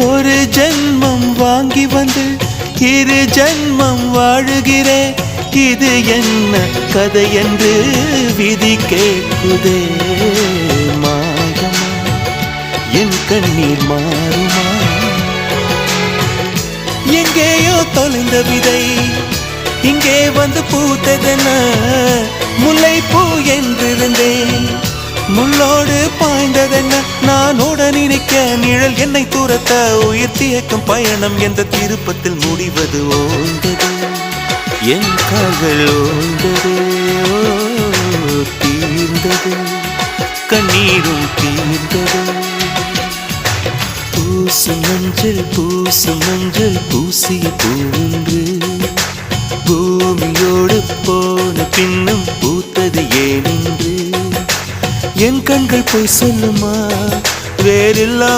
ஒரு ஜென்மம் வாங்கி வந்து இரு ஜென்மம் வாழுகிறேன். இது என்ன கதை என்று விதி கேட்குதே. மாயமா என் கண்ணீர் மாறுமா? எங்கேயோ தொலைந்த விதை இங்கே வந்து பூத்ததென முல்லைப்பூ என்றிருந்தேன். முள்ளோடு பாய்ந்ததென்ன நானோட நினைக்க நிழல் என்னை துரத்த உயிர் தியக்கம் பயணம் என்ற திருப்பத்தில் முடிவது ஓய்ந்தது. என் கால்கள் ஓய்ந்தது, தீர்ந்தது, கண்ணீரும் தீர்ந்தது. பூசும் மஞ்சள் பூசும் மஞ்சள் பூசிய பூன்று பூமியோடு போன பின்னும் பூத்தது ஏனென்று என் கண்கள் போய் சொல்லுமா? வேறில்லா